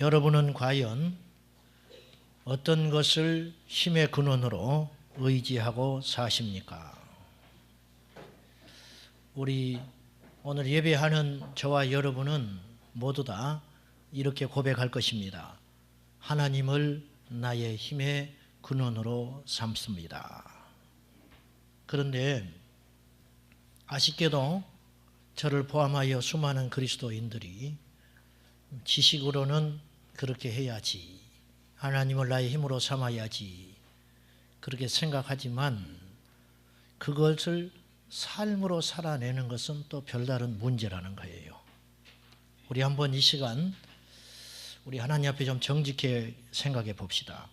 여러분은 과연 어떤 것을 힘의 근원으로 의지하고 사십니까? 우리 오늘 예배하는 저와 여러분은 모두 다 이렇게 고백할 것입니다. 하나님을 나의 힘의 근원으로 삼습니다. 그런데 아쉽게도 저를 포함하여 수많은 그리스도인들이 지식으로는 그렇게 해야지, 하나님을 나의 힘으로 삼아야지 그렇게 생각하지만 그것을 삶으로 살아내는 것은 또 별다른 문제라는 거예요. 우리 한번 이 시간 우리 하나님 앞에 좀 정직히 생각해 봅시다.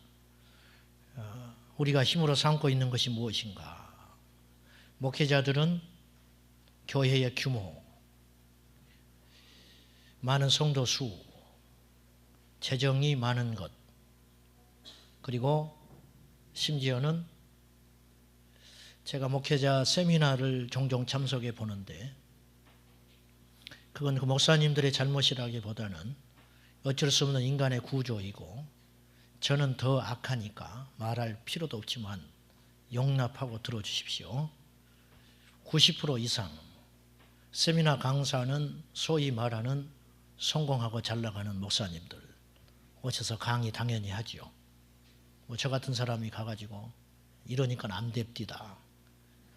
우리가 힘으로 삼고 있는 것이 무엇인가? 목회자들은 교회의 규모, 많은 성도 수, 재정이 많은 것, 그리고 심지어는 제가 목회자 세미나를 종종 참석해 보는데 그건 그 목사님들의 잘못이라기보다는 어쩔 수 없는 인간의 구조이고 저는 더 악하니까 말할 필요도 없지만 용납하고 들어주십시오. 90% 이상 세미나 강사는 소위 말하는 성공하고 잘 나가는 목사님들 오셔서 강의 당연히 하죠. 저 같은 사람이 가가지고 이러니까 안 됩디다,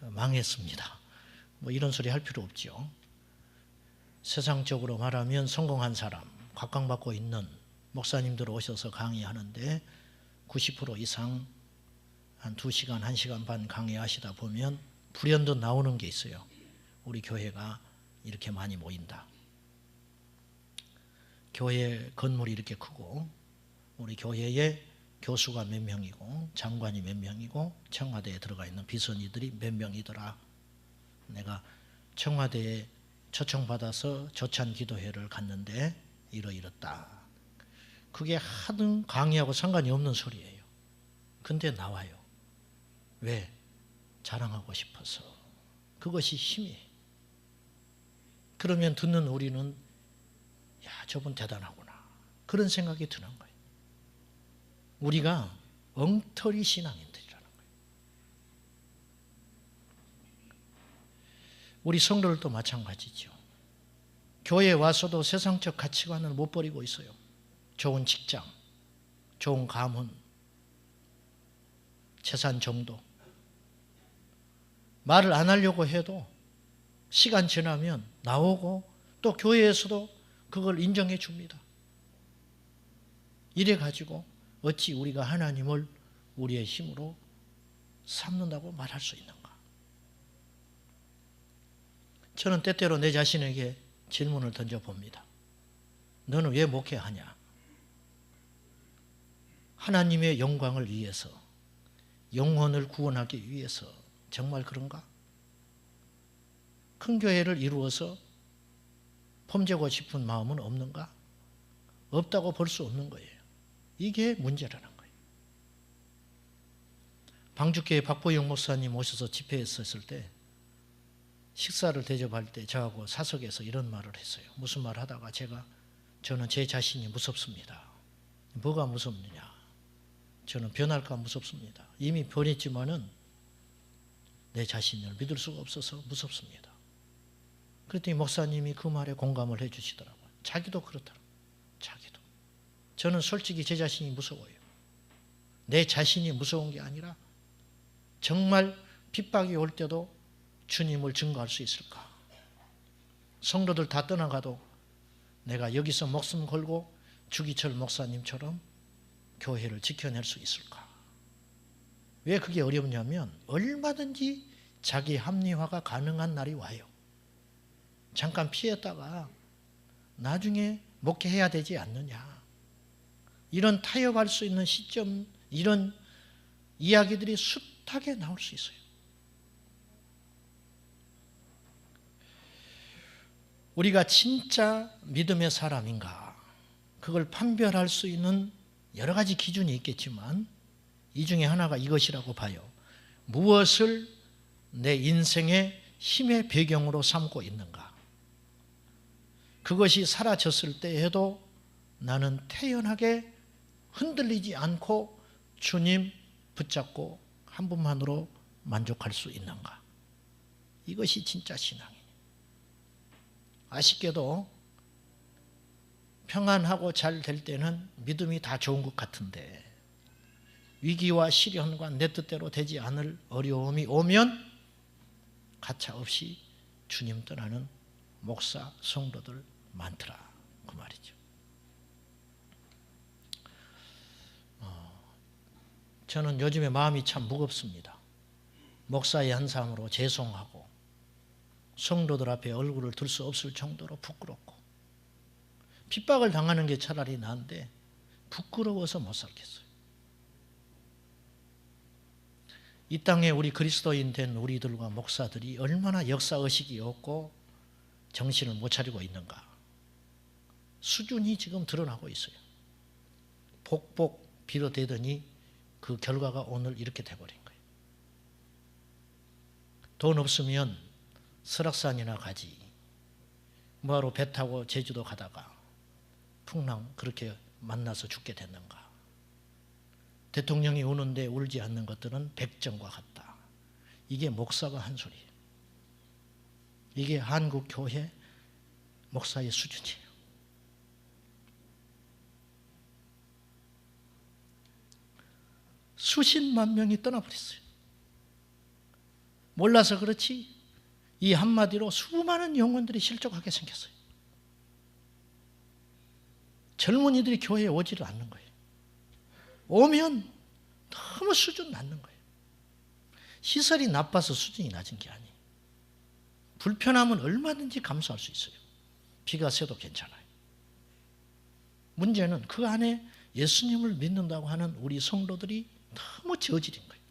망했습니다, 이런 소리 할 필요 없죠. 세상적으로 말하면 성공한 사람, 각광받고 있는 목사님들 오셔서 강의하는데 90% 이상 한 2시간, 1시간 반 강의하시다 보면 불현듯 나오는 게 있어요. 우리 교회가 이렇게 많이 모인다. 교회 건물이 이렇게 크고 우리 교회에 교수가 몇 명이고 장관이 몇 명이고 청와대에 들어가 있는 비서니들이 몇 명이더라. 내가 청와대에 초청받아서 조찬 기도회를 갔는데 이러이렇다. 그게 하등 강의하고 상관이 없는 소리예요. 근데 나와요. 왜? 자랑하고 싶어서. 그것이 힘이에요. 그러면 듣는 우리는 야, 저분 대단하구나, 그런 생각이 드는 거예요. 우리가 엉터리 신앙인들이라는 거예요. 우리 성도들도 마찬가지죠. 교회에 와서도 세상적 가치관을 못 버리고 있어요. 좋은 직장, 좋은 가문, 재산 정도. 말을 안 하려고 해도 시간 지나면 나오고 또 교회에서도 그걸 인정해 줍니다. 이래 가지고 어찌 우리가 하나님을 우리의 힘으로 삼는다고 말할 수 있는가? 저는 때때로 내 자신에게 질문을 던져봅니다. 너는 왜 목회하냐? 하나님의 영광을 위해서, 영혼을 구원하기 위해서 정말 그런가? 큰 교회를 이루어서 폼재고 싶은 마음은 없는가? 없다고 볼 수 없는 거예요. 이게 문제라는 거예요. 방주교회 박보영 목사님 오셔서 집회했었을 때 식사를 대접할 때 저하고 사석에서 이런 말을 했어요. 무슨 말 하다가 저는 제 자신이 무섭습니다. 뭐가 무섭느냐? 저는 변할까 무섭습니다. 이미 변했지만은 내 자신을 믿을 수가 없어서 무섭습니다. 그랬더니 목사님이 그 말에 공감을 해 주시더라고요. 자기도 그렇더라고요. 자기도. 저는 솔직히 제 자신이 무서워요. 내 자신이 무서운 게 아니라 정말 핍박이 올 때도 주님을 증거할 수 있을까? 성도들 다 떠나가도 내가 여기서 목숨 걸고 주기철 목사님처럼 교회를 지켜낼 수 있을까? 왜 그게 어렵냐면 얼마든지 자기 합리화가 가능한 날이 와요. 잠깐 피했다가 나중에 목회해야 되지 않느냐. 이런 타협할 수 있는 시점, 이런 이야기들이 숱하게 나올 수 있어요. 우리가 진짜 믿음의 사람인가? 그걸 판별할 수 있는 여러 가지 기준이 있겠지만 이 중에 하나가 이것이라고 봐요. 무엇을 내 인생의 힘의 배경으로 삼고 있는가? 그것이 사라졌을 때에도 나는 태연하게 흔들리지 않고 주님 붙잡고 한 분만으로 만족할 수 있는가? 이것이 진짜 신앙이에요. 아쉽게도 평안하고 잘 될 때는 믿음이 다 좋은 것 같은데 위기와 시련과 내 뜻대로 되지 않을 어려움이 오면 가차없이 주님 떠나는 목사, 성도들 많더라 그 말이죠. 저는 요즘에 마음이 참 무겁습니다. 목사의 한 삶으로 죄송하고 성도들 앞에 얼굴을 들 수 없을 정도로 부끄럽고 핍박을 당하는 게 차라리 나은데 부끄러워서 못 살겠어요. 이 땅에 우리 그리스도인 된 우리들과 목사들이 얼마나 역사의식이 없고 정신을 못 차리고 있는가. 수준이 지금 드러나고 있어요. 복복 빌어대더니 그 결과가 오늘 이렇게 돼버린 거예요. 돈 없으면 설악산이나 가지. 뭐하러 배 타고 제주도 가다가 풍랑 그렇게 만나서 죽게 됐는가. 대통령이 우는데 울지 않는 것들은 백정과 같다. 이게 목사가 한 소리예요. 이게 한국 교회 목사의 수준이에요. 수십만 명이 떠나버렸어요. 몰라서 그렇지 이 한마디로 수많은 영혼들이 실족하게 생겼어요. 젊은이들이 교회에 오지를 않는 거예요. 오면 너무 수준 낮는 거예요. 시설이 나빠서 수준이 낮은 게 아니에요. 불편함은 얼마든지 감수할 수 있어요. 비가 새도 괜찮아요. 문제는 그 안에 예수님을 믿는다고 하는 우리 성도들이 너무 저질인 거예요.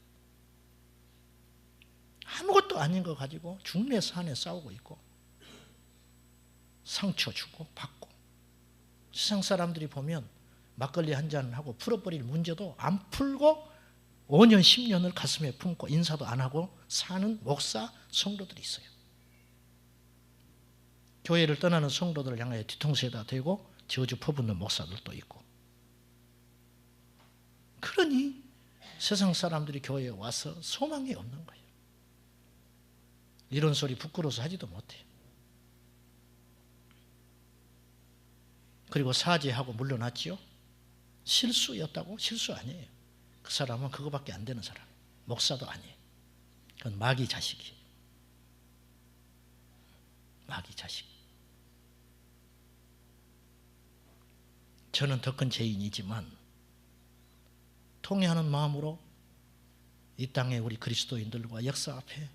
아무것도 아닌 거 가지고 중내 산에 싸우고 있고 상처 주고 받고 세상 사람들이 보면 막걸리 한 잔하고 풀어버릴 문제도 안 풀고 5년 10년을 가슴에 품고 인사도 안 하고 사는 목사 성도들이 있어요. 교회를 떠나는 성도들을 향해 뒤통수에다 대고 저주 퍼붓는 목사들도 있고. 그러니 세상 사람들이 교회에 와서 소망이 없는 거예요. 이런 소리 부끄러워서 하지도 못해요. 그리고 사죄하고 물러났지요. 실수였다고? 실수 아니에요. 그 사람은 그거밖에 안 되는 사람. 목사도 아니에요. 그건 마귀 자식이에요. 마귀 자식. 저는 더 큰 죄인이지만 통회하는 마음으로 이 땅에 우리 그리스도인들과 역사 앞에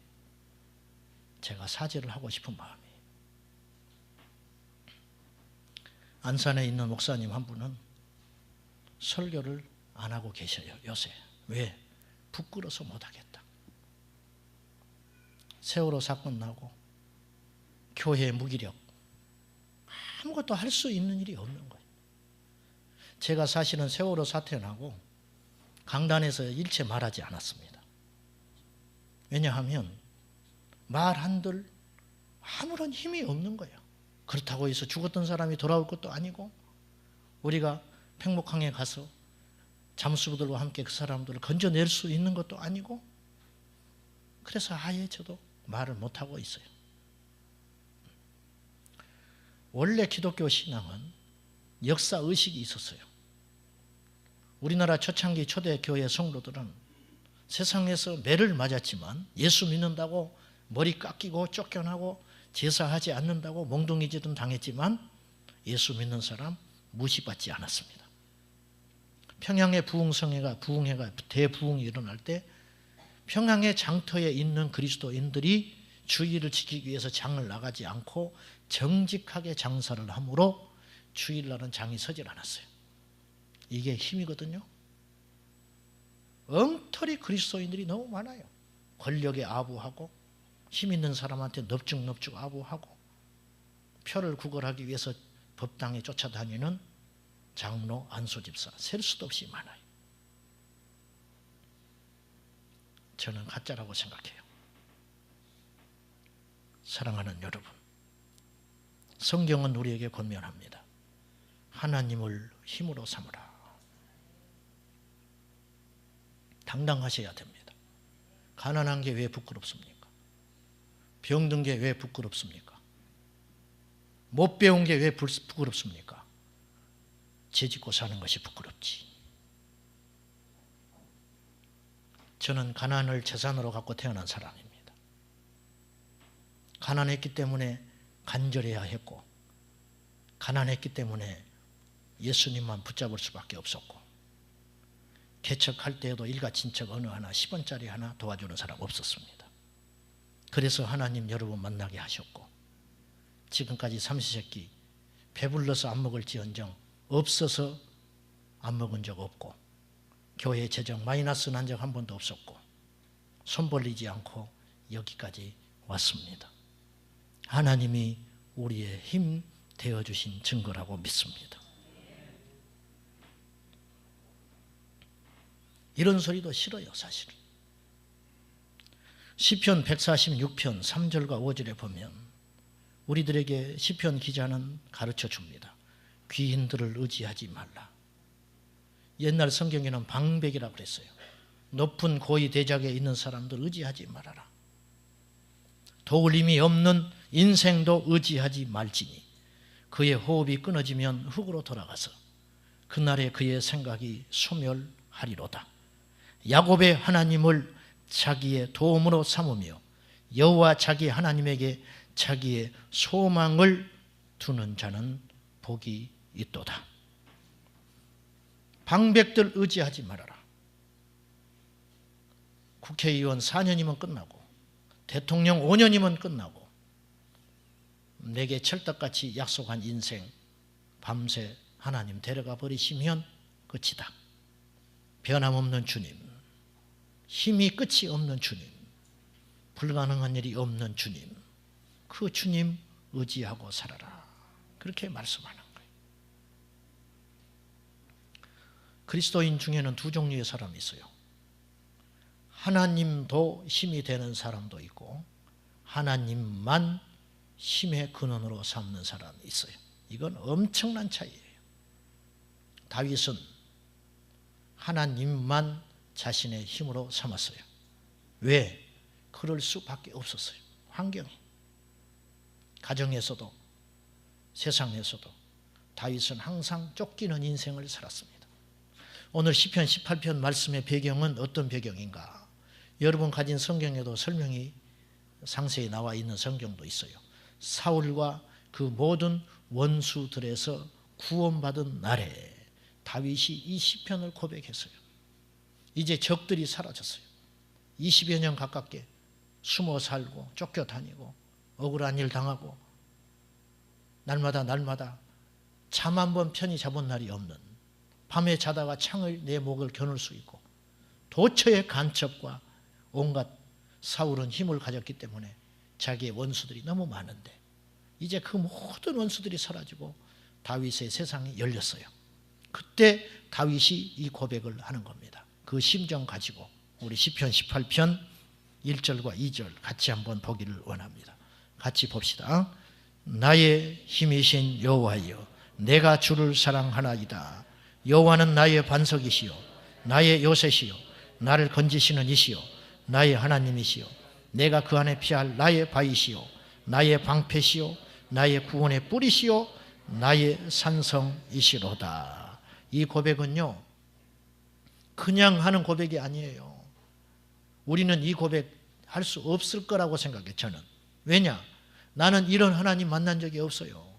제가 사죄를 하고 싶은 마음이에요. 안산에 있는 목사님 한 분은 설교를 안 하고 계셔요, 요새. 왜? 부끄러워서 못하겠다. 세월호 사건 나고 교회 무기력, 아무것도 할 수 있는 일이 없는 거예요. 제가 사실은 세월호 사태 나고 강단에서 일체 말하지 않았습니다. 왜냐하면 말 한들 아무런 힘이 없는 거예요. 그렇다고 해서 죽었던 사람이 돌아올 것도 아니고 우리가 팽목항에 가서 잠수부들과 함께 그 사람들을 건져낼 수 있는 것도 아니고 그래서 아예 저도 말을 못하고 있어요. 원래 기독교 신앙은 역사의식이 있었어요. 우리나라 초창기 초대교회 성도들은 세상에서 매를 맞았지만 예수 믿는다고 머리 깎이고 쫓겨나고 제사하지 않는다고 몽둥이짓은 당했지만 예수 믿는 사람 무시받지 않았습니다. 평양의 부흥성회가 대부흥이 일어날 때 평양의 장터에 있는 그리스도인들이 주일을 지키기 위해서 장을 나가지 않고 정직하게 장사를 하므로 주일날은 장이 서질 않았어요. 이게 힘이거든요. 엉터리 그리스도인들이 너무 많아요. 권력에 아부하고 힘 있는 사람한테 넙죽넙죽 아부하고 표를 구걸하기 위해서 법당에 쫓아다니는 장로, 안수집사 셀 수도 없이 많아요. 저는 가짜라고 생각해요. 사랑하는 여러분, 성경은 우리에게 권면합니다. 하나님을 힘으로 삼으라. 당당하셔야 됩니다. 가난한 게 왜 부끄럽습니까? 병든 게 왜 부끄럽습니까? 못 배운 게 왜 부끄럽습니까? 죄짓고 사는 것이 부끄럽지. 저는 가난을 재산으로 갖고 태어난 사람입니다. 가난했기 때문에 간절해야 했고, 가난했기 때문에 예수님만 붙잡을 수밖에 없었고, 개척할 때에도 일가친척 어느 하나 10원짜리 하나 도와주는 사람 없었습니다. 그래서 하나님 여러 번 만나게 하셨고, 지금까지 삼시세끼 배불러서 안 먹을지언정 없어서 안 먹은 적 없고, 교회 재정 마이너스 난 적 한 번도 없었고, 손 벌리지 않고 여기까지 왔습니다. 하나님이 우리의 힘 되어주신 증거라고 믿습니다. 이런 소리도 싫어요, 사실은. 시편 146편 3절과 5절에 보면 우리들에게 시편 기자는 가르쳐 줍니다. 귀인들을 의지하지 말라. 옛날 성경에는 방백이라고 그랬어요. 높은 고위 대작에 있는 사람들 의지하지 말아라. 도울 힘이 없는 인생도 의지하지 말지니 그의 호흡이 끊어지면 흙으로 돌아가서 그날에 그의 생각이 소멸하리로다. 야곱의 하나님을 자기의 도움으로 삼으며 여호와 자기 하나님에게 자기의 소망을 두는 자는 복이 있도다. 방백들 의지하지 말아라. 국회의원 4년이면 끝나고 대통령 5년이면 끝나고 내게 철떡같이 약속한 인생 밤새 하나님 데려가 버리시면 끝이다. 변함없는 주님, 힘이 끝이 없는 주님, 불가능한 일이 없는 주님, 그 주님 의지하고 살아라. 그렇게 말씀하는 거예요. 그리스도인 중에는 두 종류의 사람이 있어요. 하나님도 힘이 되는 사람도 있고 하나님만 힘의 근원으로 삼는 사람이 있어요. 이건 엄청난 차이예요. 다윗은 하나님만 자신의 힘으로 삼았어요. 왜? 그럴 수밖에 없었어요. 환경이. 가정에서도 세상에서도 다윗은 항상 쫓기는 인생을 살았습니다. 오늘 시편 18편 말씀의 배경은 어떤 배경인가? 여러분 가진 성경에도 설명이 상세히 나와 있는 성경도 있어요. 사울과 그 모든 원수들에서 구원받은 날에 다윗이 이 시편을 고백했어요. 이제 적들이 사라졌어요. 20여 년 가깝게 숨어 살고 쫓겨다니고 억울한 일 당하고 날마다 잠 한 번 편히 자본 날이 없는, 밤에 자다가 창을 내 목을 겨눌 수 있고 도처의 간첩과 온갖 사울은 힘을 가졌기 때문에 자기의 원수들이 너무 많은데 이제 그 모든 원수들이 사라지고 다윗의 세상이 열렸어요. 그때 다윗이 이 고백을 하는 겁니다. 그 심정 가지고 우리 시편 18편 1절과 2절 같이 한번 보기를 원합니다. 같이 봅시다. 나의 힘이신 여호와여, 내가 주를 사랑하나이다. 여호와는 나의 반석이시요 나의 요새시요 나를 건지시는 이시요 나의 하나님이시요 내가 그 안에 피할 나의 바위시요 나의 방패시요 나의 구원의 뿌리시요 나의 산성이시로다. 이 고백은요 그냥 하는 고백이 아니에요. 우리는 이 고백 할 수 없을 거라고 생각해요. 저는. 왜냐? 나는 이런 하나님 만난 적이 없어요.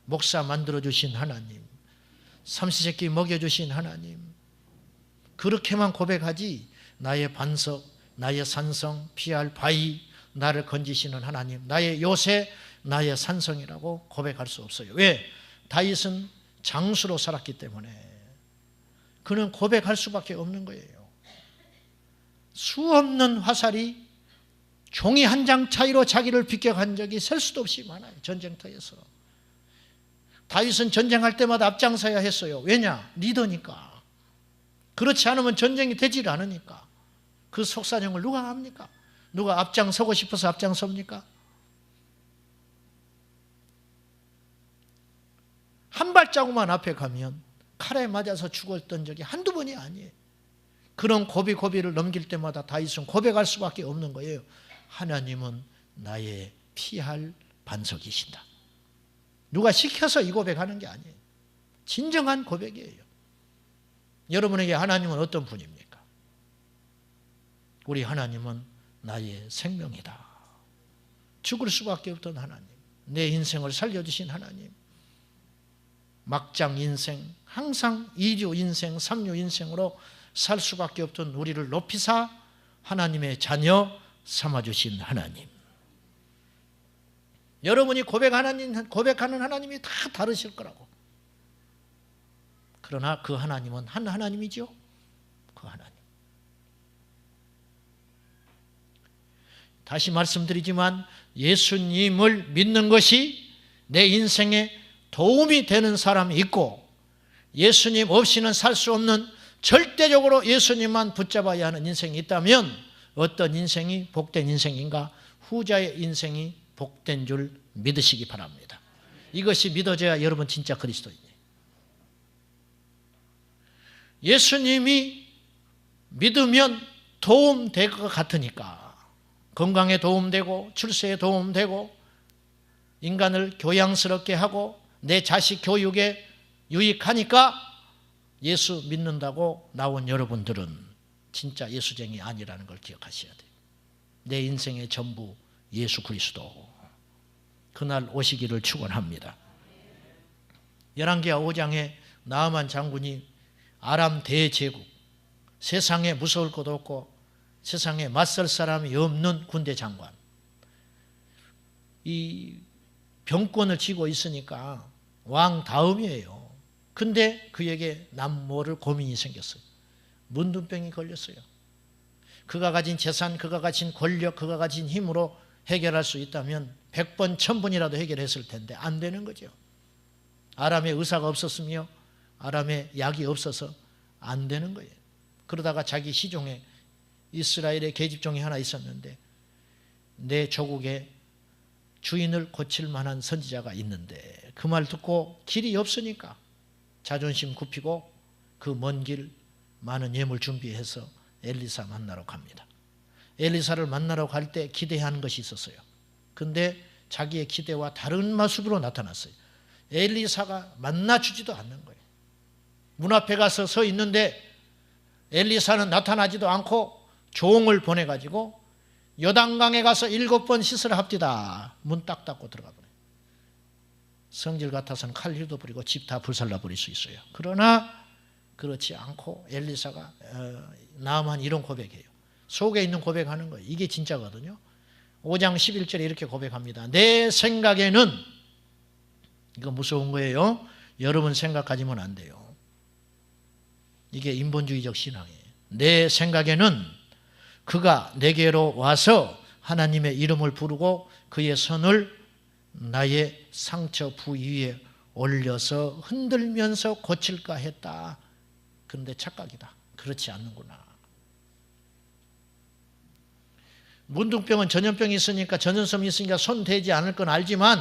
목사 만들어주신 하나님, 삼시세끼 먹여주신 하나님, 그렇게만 고백하지 나의 반석, 나의 산성, 피할 바위, 나를 건지시는 하나님, 나의 요새, 나의 산성이라고 고백할 수 없어요. 왜? 다윗은 장수로 살았기 때문에 그는 고백할 수밖에 없는 거예요. 수없는 화살이 종이 한 장 차이로 자기를 비껴간 적이 셀 수도 없이 많아요. 전쟁터에서. 다윗은 전쟁할 때마다 앞장서야 했어요. 왜냐? 리더니까. 그렇지 않으면 전쟁이 되질 않으니까. 그 속사정을 누가 합니까? 누가 앞장서고 싶어서 앞장섭니까? 한 발자국만 앞에 가면 칼에 맞아서 죽었던 적이 한두 번이 아니에요. 그런 고비를 넘길 때마다 다윗은 고백할 수밖에 없는 거예요. 하나님은 나의 피할 반석이신다. 누가 시켜서 이 고백하는 게 아니에요. 진정한 고백이에요. 여러분에게 하나님은 어떤 분입니까? 우리 하나님은 나의 생명이다. 죽을 수밖에 없던 하나님, 내 인생을 살려주신 하나님, 막장 인생, 항상 2류 인생, 3류 인생으로 살 수밖에 없던 우리를 높이사 하나님의 자녀 삼아주신 하나님. 여러분이 고백하는 하나님이 다 다르실 거라고. 그러나 그 하나님은 한 하나님이죠. 그 하나님. 다시 말씀드리지만 예수님을 믿는 것이 내 인생에 도움이 되는 사람이 있고, 예수님 없이는 살 수 없는 절대적으로 예수님만 붙잡아야 하는 인생이 있다면 어떤 인생이 복된 인생인가? 후자의 인생이 복된 줄 믿으시기 바랍니다. 이것이 믿어져야 여러분 진짜 그리스도인이에요. 예수님이 믿으면 도움될 것 같으니까, 건강에 도움되고 출세에 도움되고 인간을 교양스럽게 하고 내 자식 교육에 유익하니까 예수 믿는다고 나온 여러분들은 진짜 예수쟁이 아니라는 걸 기억하셔야 돼요. 내 인생의 전부 예수 그리스도. 그날 오시기를 축원합니다. 열왕기하 5장에 나아만 장군이 아람 대제국, 세상에 무서울 것도 없고 세상에 맞설 사람이 없는 군대 장관, 이 병권을 쥐고 있으니까 왕 다음이에요. 근데 그에게 남모를 고민이 생겼어요. 문둥병이 걸렸어요. 그가 가진 재산, 그가 가진 권력, 그가 가진 힘으로 해결할 수 있다면 100번, 1000번이라도 해결했을 텐데 안 되는 거죠. 아람에 의사가 없었으며 아람에 약이 없어서 안 되는 거예요. 그러다가 자기 시종에 이스라엘의 계집종이 하나 있었는데, 내 조국에 주인을 고칠 만한 선지자가 있는데, 그 말 듣고 길이 없으니까 자존심 굽히고 그 먼 길 많은 예물 준비해서 엘리사 만나러 갑니다. 엘리사를 만나러 갈 때 기대하는 것이 있었어요. 근데 자기의 기대와 다른 모습으로 나타났어요. 엘리사가 만나주지도 않는 거예요. 문 앞에 가서 서 있는데 엘리사는 나타나지도 않고 종을 보내가지고 요단강에 가서 7번 씻으라 합디다. 문 딱 닫고 들어가 버려요. 성질 같아서는 칼 휘두버리고 집 다 불살라 버릴 수 있어요. 그러나 그렇지 않고 엘리사가 나만 이런 고백해요. 속에 있는 고백하는 거예요. 이게 진짜거든요. 5장 11절에 이렇게 고백합니다. 내 생각에는, 이거 무서운 거예요. 여러분 생각하지면 안 돼요. 이게 인본주의적 신앙이에요. 내 생각에는 그가 내게로 와서 하나님의 이름을 부르고 그의 손을 나의 상처 부위에 올려서 흔들면서 고칠까 했다. 그런데 착각이다. 그렇지 않는구나. 문둥병은 전염병이 있으니까, 전염성이 있으니까 손 대지 않을 건 알지만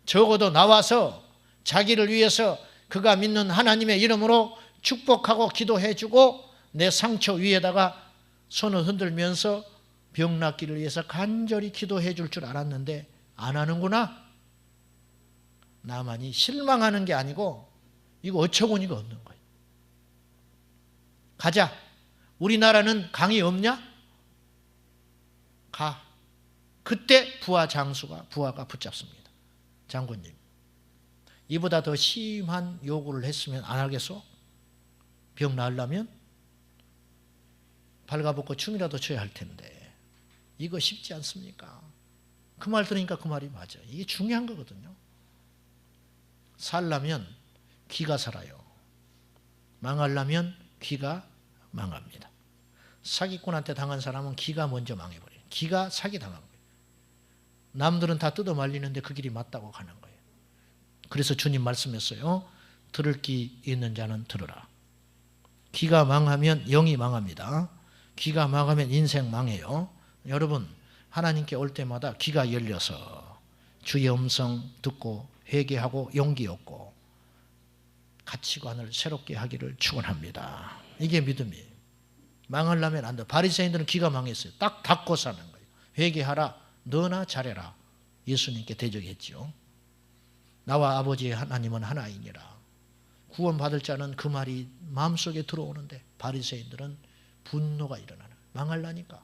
적어도 나와서 자기를 위해서 그가 믿는 하나님의 이름으로 축복하고 기도해주고 내 상처 위에다가 손을 흔들면서 병 낫기를 위해서 간절히 기도해 줄 줄 알았는데 안 하는구나. 나만이 실망하는 게 아니고 이거 어처구니가 없는 거예요. 가자. 우리나라는 강이 없냐? 가. 그때 부하가 붙잡습니다. 장군님, 이보다 더 심한 요구를 했으면 안 하겠소? 병 나으려면 발가벗고 춤이라도 춰야 할 텐데 이거 쉽지 않습니까? 그 말 들으니까 그 말이 맞아요. 이게 중요한 거거든요. 살려면 귀가 살아요. 망하려면 귀가 망합니다. 사기꾼한테 당한 사람은 귀가 먼저 망해버려요. 귀가 사기당한 거예요. 남들은 다 뜯어 말리는데 그 길이 맞다고 가는 거예요. 그래서 주님 말씀했어요. 들을 귀 있는 자는 들으라. 귀가 망하면 영이 망합니다. 귀가 망하면 인생 망해요. 여러분, 하나님께 올 때마다 귀가 열려서 주의 음성 듣고 회개하고 용기 얻고 가치관을 새롭게 하기를 축원합니다. 이게 믿음이에요. 망하려면 안 돼. 바리새인들은 기가 망했어요. 딱 닫고 사는 거예요. 회개하라, 너나 잘해라. 예수님께 대적했지요. 나와 아버지 하나님은 하나이니라. 구원받을 자는 그 말이 마음속에 들어오는데 바리새인들은 분노가 일어나는, 망하려니까.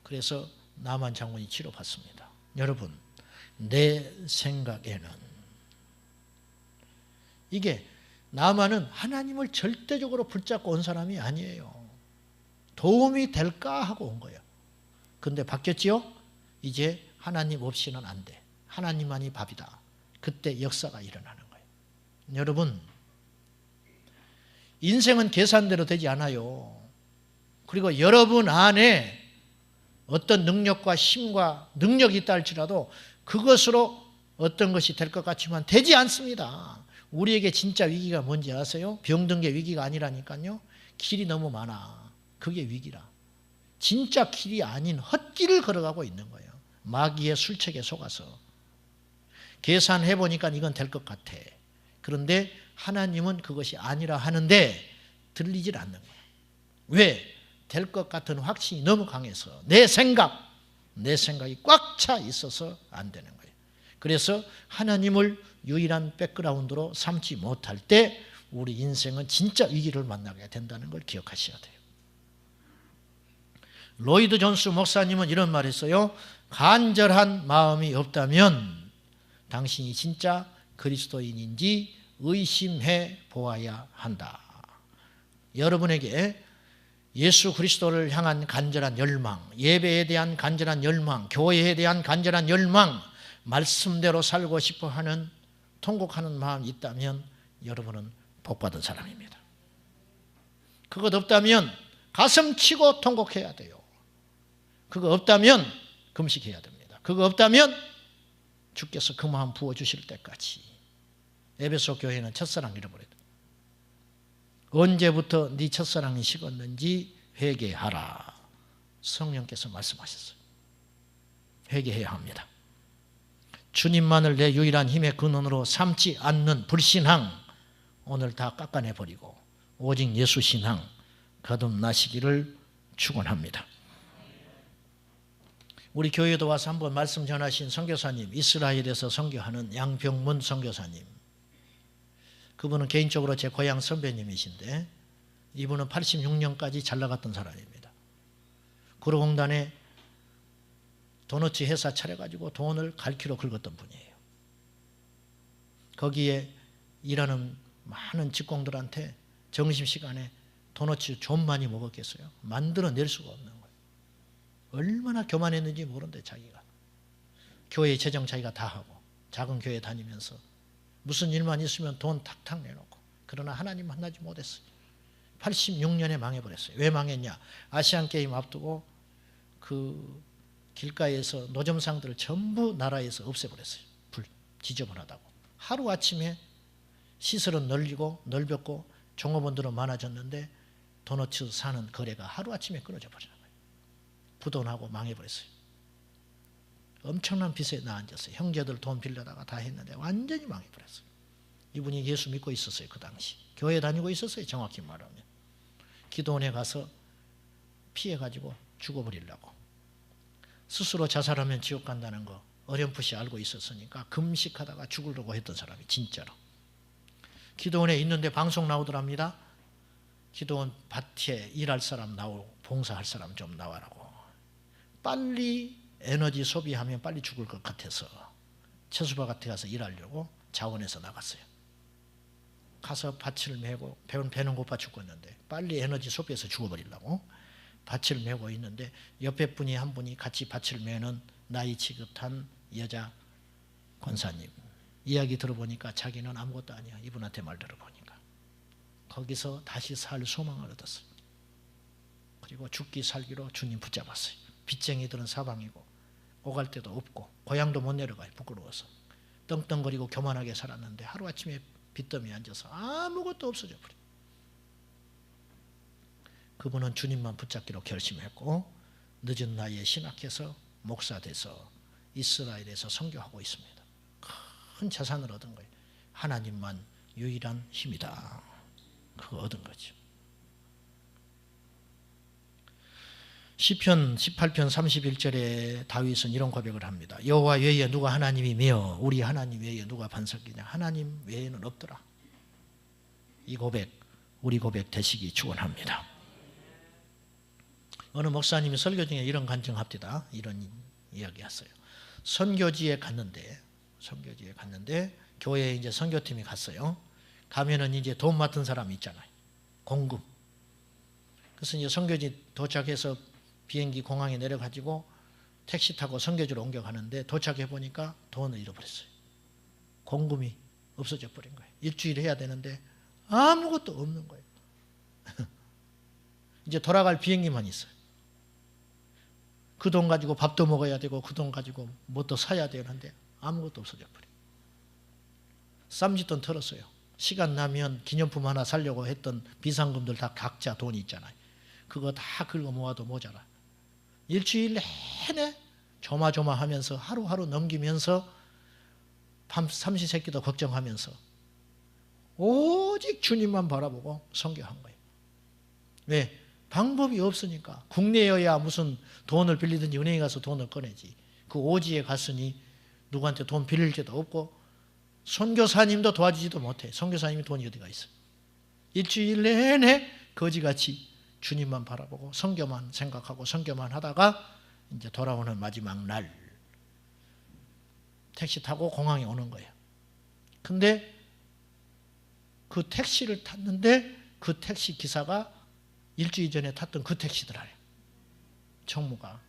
그래서 나만 장군이 치료받습니다. 여러분, 내 생각에는 이게 나만은 하나님을 절대적으로 붙잡고 온 사람이 아니에요. 도움이 될까 하고 온 거예요. 근데 바뀌었지요? 이제 하나님 없이는 안 돼. 하나님만이 밥이다. 그때 역사가 일어나는 거예요. 여러분, 인생은 계산대로 되지 않아요. 그리고 여러분 안에 어떤 능력과 힘과 능력이 있다 할지라도 그것으로 어떤 것이 될 것 같지만 되지 않습니다. 우리에게 진짜 위기가 뭔지 아세요? 병든 게 위기가 아니라니까요. 길이 너무 많아. 그게 위기라. 진짜 길이 아닌 헛길을 걸어가고 있는 거예요. 마귀의 술책에 속아서. 계산해보니까 이건 될 것 같아. 그런데 하나님은 그것이 아니라 하는데 들리질 않는 거예요. 왜? 될 것 같은 확신이 너무 강해서 내 생각이 꽉 차 있어서 안 되는 거예요. 그래서 하나님을 유일한 백그라운드로 삼지 못할 때 우리 인생은 진짜 위기를 만나게 된다는 걸 기억하셔야 돼요. 로이드 존스 목사님은 이런 말을 했어요. 간절한 마음이 없다면 당신이 진짜 그리스도인인지 의심해 보아야 한다. 여러분에게 예수 그리스도를 향한 간절한 열망, 예배에 대한 간절한 열망, 교회에 대한 간절한 열망, 말씀대로 살고 싶어 하는, 통곡하는 마음이 있다면 여러분은 복받은 사람입니다. 그것 없다면 가슴 치고 통곡해야 돼요. 그거 없다면 금식해야 됩니다. 그거 없다면 주께서 그 마음 부어주실 때까지. 에베소 교회는 첫사랑 잃어버렸다. 언제부터 네 첫사랑이 식었는지 회개하라. 성령께서 말씀하셨어요. 회개해야 합니다. 주님만을 내 유일한 힘의 근원으로 삼지 않는 불신앙 오늘 다 깎아내버리고 오직 예수신앙 거듭나시기를 축원합니다. 우리 교회도 와서 한번 말씀 전하신 선교사님, 이스라엘에서 선교하는 양병문 선교사님, 그분은 개인적으로 제 고향 선배님이신데 이분은 86년까지 잘 나갔던 사람입니다. 구로공단에 도너츠 회사 차려가지고 돈을 갈퀴로 긁었던 분이에요. 거기에 일하는 많은 직공들한테 점심시간에 도너츠 좀 많이 먹었겠어요? 만들어낼 수가 없는 거예요. 얼마나 교만했는지 모르는데 자기가. 교회 재정 자기가 다 하고 작은 교회 다니면서 무슨 일만 있으면 돈 탁탁 내놓고. 그러나 하나님 만나지 못했어요. 86년에 망해버렸어요. 왜 망했냐? 아시안게임 앞두고 그 길가에서 노점상들을 전부 나라에서 없애버렸어요. 지저분하다고. 하루아침에 시설은 넓었고 종업원들은 많아졌는데 도너츠 사는 거래가 하루아침에 끊어져 버리는 거예요. 부도나고 망해버렸어요. 엄청난 빚에 나앉았어요. 형제들 돈 빌려다가 다 했는데 완전히 망해버렸어요. 이분이 예수 믿고 있었어요. 그 당시 교회 다니고 있었어요. 정확히 말하면. 기도원에 가서 피해가지고 죽어버리려고. 스스로 자살하면 지옥 간다는 거 어렴풋이 알고 있었으니까 금식하다가 죽으려고 했던 사람이 진짜로. 기도원에 있는데 방송 나오더랍니다. 기도원 밭에 일할 사람 봉사할 사람 좀 나와라고. 빨리 에너지 소비하면 빨리 죽을 것 같아서 채소밭에 가서 일하려고 자원해서 나갔어요. 가서 밭을 메고 배는 고파 죽겠는데 빨리 에너지 소비해서 죽어버리려고 밭을 메고 있는데 옆에 분이 한 분이 같이 밭을 메는 나이 지긋한 여자 권사님 이야기 들어보니까 자기는 아무것도 아니야. 이분한테 말 들어보니까 거기서 다시 살 소망을 얻었어요. 그리고 죽기 살기로 주님 붙잡았어요. 빚쟁이들은 사방이고 오갈 데도 없고 고향도 못 내려가요. 부끄러워서 떵떵거리고 교만하게 살았는데 하루아침에 빚더미에 앉아서 아무것도 없어져 버려요. 그분은 주님만 붙잡기로 결심했고 늦은 나이에 신학해서 목사 돼서 이스라엘에서 선교하고 있습니다. 큰 자산을 얻은 거예요. 하나님만 유일한 힘이다. 그거 얻은 거죠. 시편 18편 31절에 다윗은 이런 고백을 합니다. 여호와 외에 누가 하나님이며 우리 하나님 외에 누가 반석이냐. 하나님 외에는 없더라. 이 고백, 우리 고백 되시기 축원합니다. 어느 목사님이 설교 중에 이런 간증합니다. 이런 이야기했어요. 선교지에 갔는데 교회에 이제 선교팀이 갔어요. 가면은 이제 돈 맡은 사람이 있잖아요. 공금. 그래서 이제 선교지 도착해서 비행기 공항에 내려가지고 택시 타고 선교지로 옮겨가는데 도착해 보니까 돈을 잃어버렸어요. 공금이 없어져 버린 거예요. 일주일 해야 되는데 아무것도 없는 거예요. 이제 돌아갈 비행기만 있어요. 그 돈 가지고 밥도 먹어야 되고 그 돈 가지고 뭣도 사야 되는데 아무것도 없어져 버려요. 쌈짓돈 털었어요. 시간 나면 기념품 하나 사려고 했던 비상금들 다 각자 돈이 있잖아요. 그거 다 긁어 모아도 모자라. 일주일 내내 조마조마하면서 하루하루 넘기면서 밤 삼시세끼도 걱정하면서 오직 주님만 바라보고 선교한 거예요. 왜? 방법이 없으니까. 국내여야 무슨 돈을 빌리든지 은행에 가서 돈을 꺼내지. 그 오지에 갔으니 누구한테 돈 빌릴 데도 없고 선교사님도 도와주지도 못해. 선교사님이 돈이 어디가 있어. 일주일 내내 거지같이 주님만 바라보고 선교만 생각하고 선교만 하다가 이제 돌아오는 마지막 날 택시 타고 공항에 오는 거예요. 근데 그 택시를 탔는데 그 택시 기사가 일주일 전에 탔던 그 택시더라요. 총무가.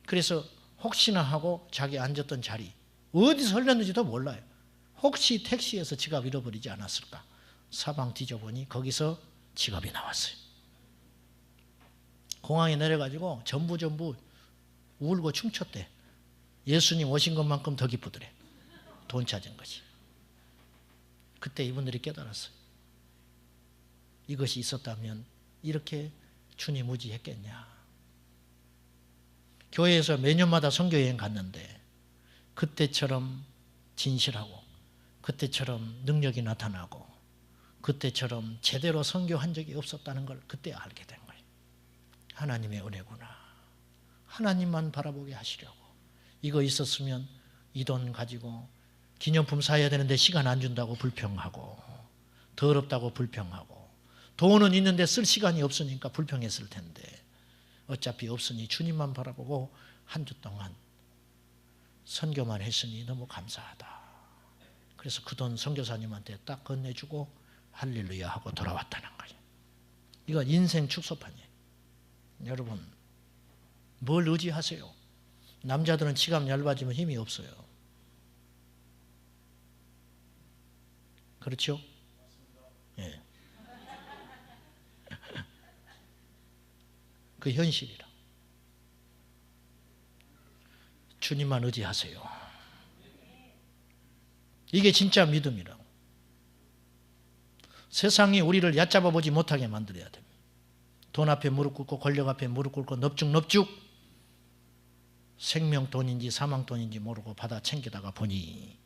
그래서 혹시나 하고 자기 앉았던 자리 어디서 흘렸는지도 몰라요. 혹시 택시에서 지갑 잃어버리지 않았을까. 사방 뒤져보니 거기서 지갑이 나왔어요. 공항에 내려가지고 전부 울고 춤췄대. 예수님 오신 것만큼 더 기쁘더래. 돈 찾은 것이. 그때 이분들이 깨달았어요. 이것이 있었다면 이렇게 주님 의지했겠냐. 교회에서 매년마다 선교여행 갔는데 그때처럼 진실하고 그때처럼 능력이 나타나고 그때처럼 제대로 선교한 적이 없었다는 걸 그때 알게 된 거예요. 하나님의 은혜구나. 하나님만 바라보게 하시려고. 이거 있었으면 이 돈 가지고 기념품 사야 되는데 시간 안 준다고 불평하고 더럽다고 불평하고 돈은 있는데 쓸 시간이 없으니까 불평했을 텐데 어차피 없으니 주님만 바라보고 한 주 동안 선교만 했으니 너무 감사하다. 그래서 그 돈 선교사님한테 딱 건네주고 할렐루야 하고 돌아왔다는 거예요. 이건 인생 축소판이에요. 여러분 뭘 의지하세요? 남자들은 지갑 얇아지면 힘이 없어요. 그렇죠? 예. 그 현실이라. 주님만 의지하세요. 이게 진짜 믿음이라고. 세상이 우리를 얕잡아 보지 못하게 만들어야 됩니다. 돈 앞에 무릎 꿇고 권력 앞에 무릎 꿇고 넙죽넙죽 생명 돈인지 사망 돈인지 모르고 받아 챙기다가 보니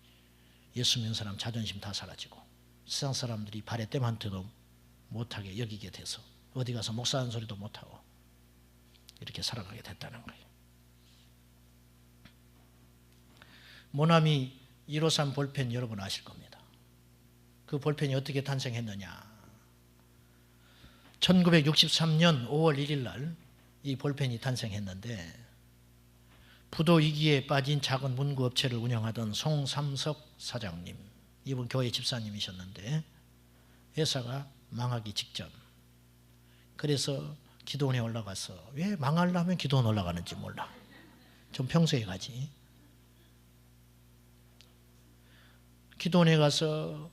예수 믿는 사람 자존심 다 사라지고 세상 사람들이 발에 땜 한 테도 못하게 여기게 돼서 어디 가서 목사 하는 소리도 못하고 이렇게 살아가게 됐다는 거예요. 모나미 153 볼펜 여러분 아실 겁니다. 그 볼펜이 어떻게 탄생했느냐. 1963년 5월 1일 날 이 볼펜이 탄생했는데 부도 위기에 빠진 작은 문구업체를 운영하던 송삼석 사장님, 이분 교회 집사님이셨는데 회사가 망하기 직전. 그래서 기도원에 올라가서 왜 망하려면 기도원 올라가는지 몰라. 좀 평소에 가지. 기도원에 가서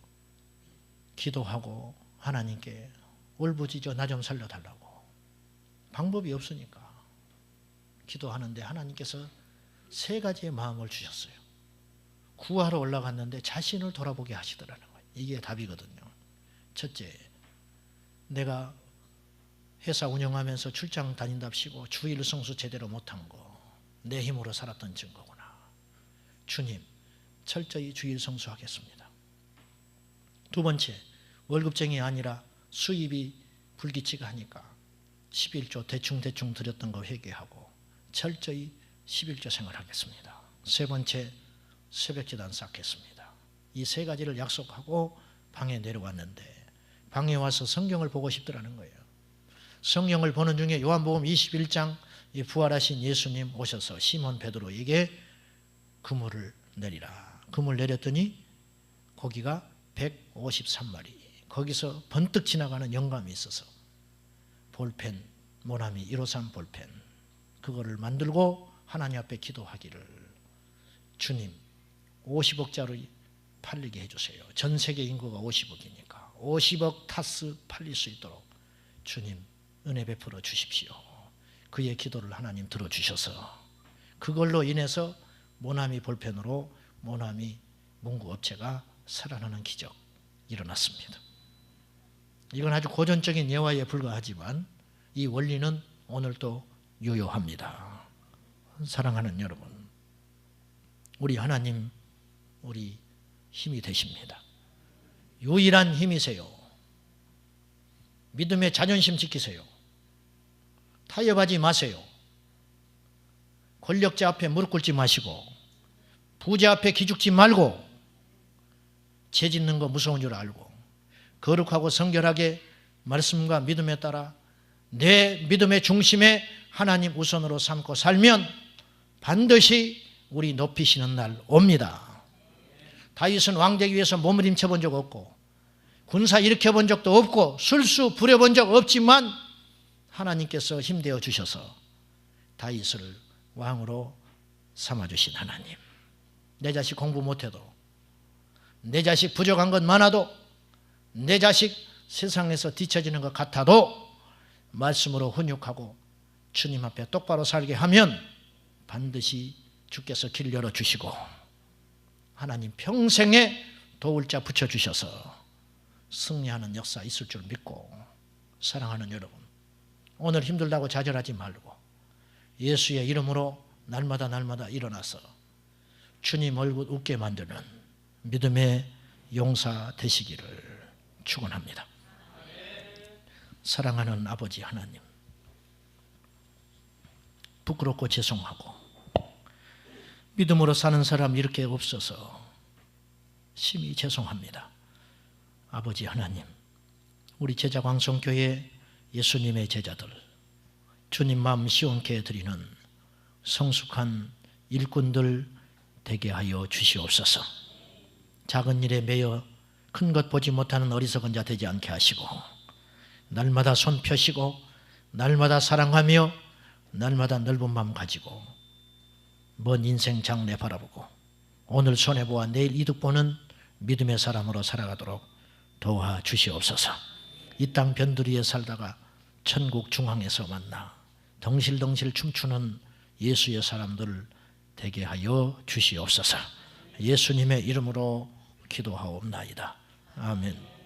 기도하고 하나님께 울부짖어 나 좀 살려달라고. 방법이 없으니까 기도하는데 하나님께서 세 가지의 마음을 주셨어요. 구하러 올라갔는데 자신을 돌아보게 하시더라는 거예요. 이게 답이거든요. 첫째, 내가 회사 운영하면서 출장 다닌답시고 주일 성수 제대로 못한 거 내 힘으로 살았던 증거구나. 주님, 철저히 주일 성수하겠습니다. 두 번째, 월급쟁이 아니라 수입이 불규칙 하니까 11조 대충 드렸던 거 회개하고 철저히 11조 생활하겠습니다. 세 번째, 새벽기도 쌓겠습니다. 이 세 가지를 약속하고 방에 내려왔는데 방에 와서 성경을 보고 싶더라는 거예요. 성경을 보는 중에 요한복음 21장 이 부활하신 예수님 오셔서 시몬 베드로에게 그물을 내리라. 그물 내렸더니 고기가 153마리. 거기서 번뜩 지나가는 영감이 있어서 볼펜, 모나미 153 볼펜 그거를 만들고 하나님 앞에 기도하기를, 주님 50억짜리 팔리게 해주세요. 전 세계 인구가 50억이니까 50억 타스 팔릴 수 있도록 주님 은혜 베풀어 주십시오. 그의 기도를 하나님 들어주셔서 그걸로 인해서 모나미 볼펜으로 모나미 문구업체가 살아나는 기적 일어났습니다. 이건 아주 고전적인 예화에 불과하지만 이 원리는 오늘도 유효합니다. 사랑하는 여러분, 우리 하나님 우리 힘이 되십니다. 유일한 힘이세요. 믿음의 자존심 지키세요. 타협하지 마세요. 권력자 앞에 무릎 꿇지 마시고 부자 앞에 기죽지 말고 죄 짓는 거 무서운 줄 알고 거룩하고 성결하게 말씀과 믿음에 따라 내 믿음의 중심에 하나님 우선으로 삼고 살면 반드시 우리 높이시는 날 옵니다. 다윗은 왕되기 위해서 몸부림쳐 본 적 없고 군사 일으켜 본 적도 없고 술수 부려본 적 없지만 하나님께서 힘되어 주셔서 다윗을 왕으로 삼아주신 하나님. 내 자식 공부 못해도, 내 자식 부족한 것 많아도, 내 자식 세상에서 뒤처지는 것 같아도 말씀으로 훈육하고 주님 앞에 똑바로 살게 하면 반드시 주께서 길 열어주시고 하나님 평생에 도울 자 붙여주셔서 승리하는 역사 있을 줄 믿고, 사랑하는 여러분, 오늘 힘들다고 좌절하지 말고 예수의 이름으로 날마다 일어나서 주님 얼굴 웃게 만드는 믿음의 용사 되시기를 축원합니다. 사랑하는 아버지 하나님, 부끄럽고 죄송하고 믿음으로 사는 사람 이렇게 없어서 심히 죄송합니다. 아버지 하나님, 우리 제자광성교회 예수님의 제자들 주님 마음 시원케 해드리는 성숙한 일꾼들 되게 하여 주시옵소서. 작은 일에 매여 큰 것 보지 못하는 어리석은 자 되지 않게 하시고 날마다 손 펴시고 날마다 사랑하며 날마다 넓은 마음 가지고 먼 인생 장래 바라보고 오늘 손해보아 내일 이득 보는 믿음의 사람으로 살아가도록 도와주시옵소서. 이 땅 변두리에 살다가 천국 중앙에서 만나 덩실덩실 춤추는 예수의 사람들 되게 하여 주시옵소서. 예수님의 이름으로 기도하옵나이다. 아멘.